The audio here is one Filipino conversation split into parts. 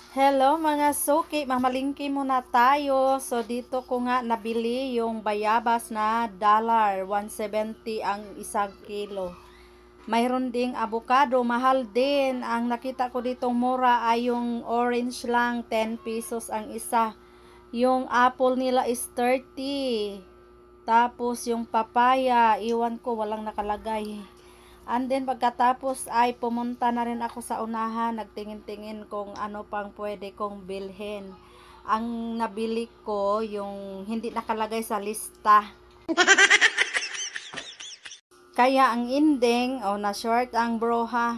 Hello mga suki, mamalingki muna tayo. So dito ko nga nabili yung bayabas na $1.70 ang isang kilo. Mayroon ding avocado, mahal din. Ang nakita ko ditong mura ay yung orange lang, 10 pesos ang isa. Yung apple nila is 30. Tapos yung papaya, iwan ko, walang nakalagay. And then pagkatapos ay pumunta na rin ako sa unahan, nagtingin-tingin kung ano pang pwede kong bilhin. Ang nabili ko yung hindi nakalagay sa lista. Kaya ang ending, na short ang broha.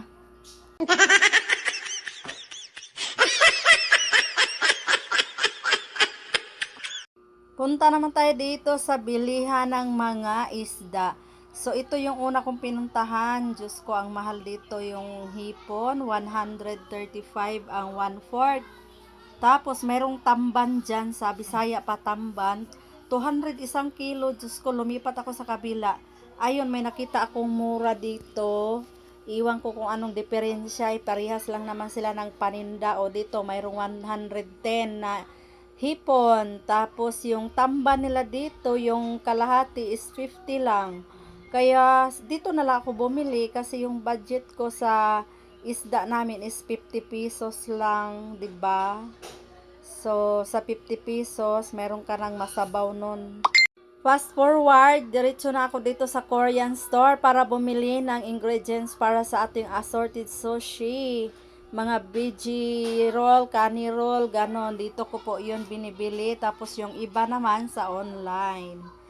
Punta naman tayo dito sa bilihan ng mga isda. So ito yung una kong pinuntahan. Diyos ko, ang mahal dito yung hipon, 135 ang 1/4. Tapos merong tamban dyan, sa Bisaya pa tamban, 200 isang kilo. Diyos ko, lumipat ako sa kabila. Ayun, may nakita akong mura dito. Iwan ko kung anong diferensya, parehas lang naman sila ng paninda. O dito mayroong 110 na hipon. Tapos yung tamban nila dito, yung kalahati is 50 lang. Kaya dito na lang ako bumili kasi yung budget ko sa isda namin is 50 pesos lang, 'di ba? So sa 50 pesos, meron ka nang masabaw nun. Fast forward, diretso na ako dito sa Korean store para bumili ng ingredients para sa ating assorted sushi. Mga veggie roll, kani roll, ganon. Dito ko po yun binibili. Tapos yung iba naman sa online.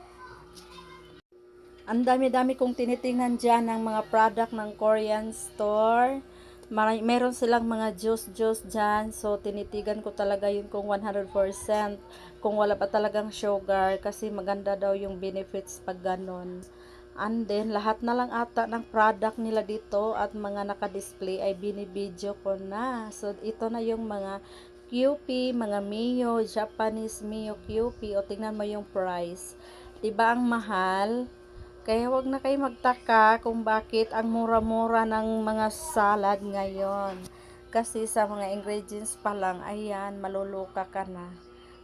Ang dami-dami kong tinitingnan dyan ng mga product ng Korean store. Meron silang mga juice dyan. So, tinitigan ko talaga yun kung 100%. Kung wala pa talagang sugar. Kasi maganda daw yung benefits pag ganon. And then, lahat na lang ata ng product nila dito at mga naka-display ay binibidyo ko na. So, ito na yung mga QP, mga Mio, Japanese Mio QP. O, tingnan mo yung price. Diba ang mahal? Kaya wag na kayo magtaka kung bakit ang mura-mura ng mga salad ngayon. Kasi sa mga ingredients pa lang, ayan, maluluka ka na.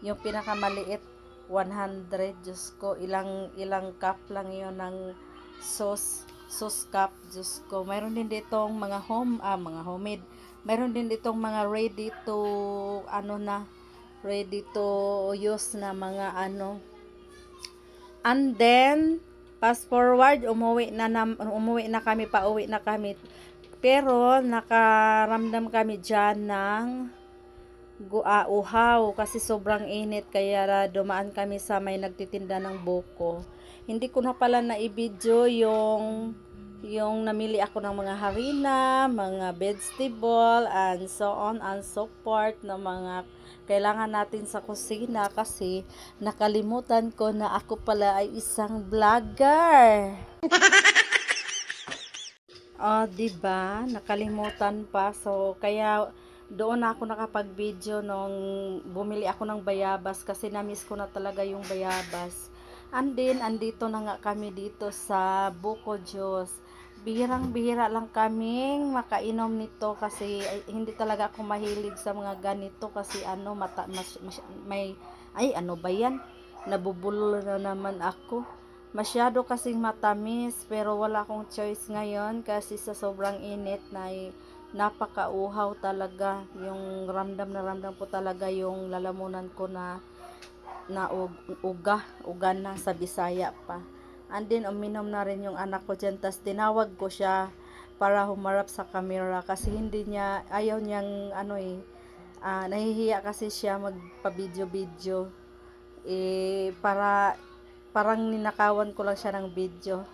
Yung pinakamaliit, 100, Diyos ko, ilang cup lang yon ng sauce cup, Diyos ko. Mayroon din ditong mga homemade. Mayroon din ditong mga ready to use na mga ano. And then, fast forward, umuwi na kami, pauwi na kami. Pero nakaramdam kami diyan ng uhaw kasi sobrang init kaya dumaan kami sa may nagtitinda ng buko. Hindi ko na pala na-i-video yung namili ako ng mga harina, mga vegetable, and so on and so forth na mga kailangan natin sa kusina kasi nakalimutan ko na ako pala ay isang vlogger. Diba? Nakalimutan pa. So, kaya doon ako nakapag-video nung bumili ako ng bayabas kasi na-miss ko na talaga yung bayabas. And then, andito na nga kami dito sa Buko Juice. Bihirang-bihira lang kaming makainom nito kasi hindi talaga ako mahilig sa mga ganito kasi ano ba yan? Nabubulol na naman ako. Masyado kasing matamis pero wala akong choice ngayon kasi sa sobrang init na napakauhaw talaga. Yung ramdam na ramdam po talaga yung lalamunan ko na uga na sa Bisaya pa. And then uminom na rin yung anak ko dyan, tas tinawag ko siya para humarap sa camera kasi ayaw niyang nahihiya kasi siya magpa-video parang ninakawan ko lang siya ng video.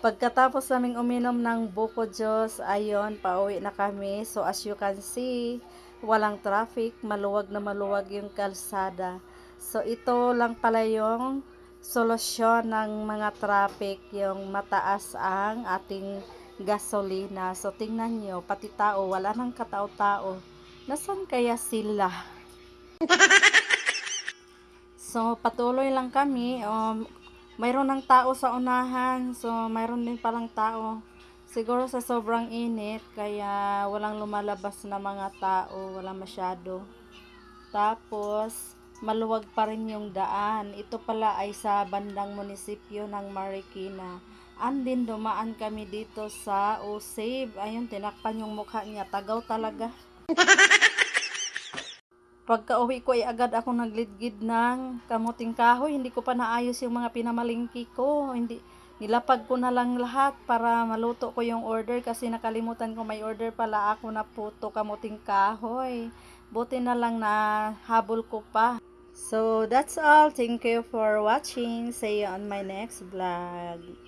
Pagkatapos naming uminom ng Buko Juice, ayun, pauwi na kami. So as you can see, walang traffic, maluwag na maluwag yung kalsada. So ito lang pala yung solusyon ng mga traffic, yung mataas ang ating gasolina. So tingnan nyo, pati tao, wala nang katao-tao. Nasaan kaya sila? So, patuloy lang kami. Mayroon ng tao sa unahan. So, mayroon din palang tao Siguro sa sobrang init, kaya walang lumalabas na mga tao, wala masyado. Tapos, maluwag pa rin yung daan. Ito pala ay sa bandang munisipyo ng Marikina. Andin, dumaan kami dito sa Osave. Ayun, tinakpan yung mukha niya. Tagaw talaga. Pagka uwi ko ay agad ako naglidgid ng kamuting kahoy. Hindi ko pa naayos yung mga pinamalingki ko. Nilapag ko na lang lahat para maluto ko yung order kasi nakalimutan ko may order pala ako na puto kamuting kahoy. Buti na lang na habol ko pa. So that's all. Thank you for watching. See you on my next vlog.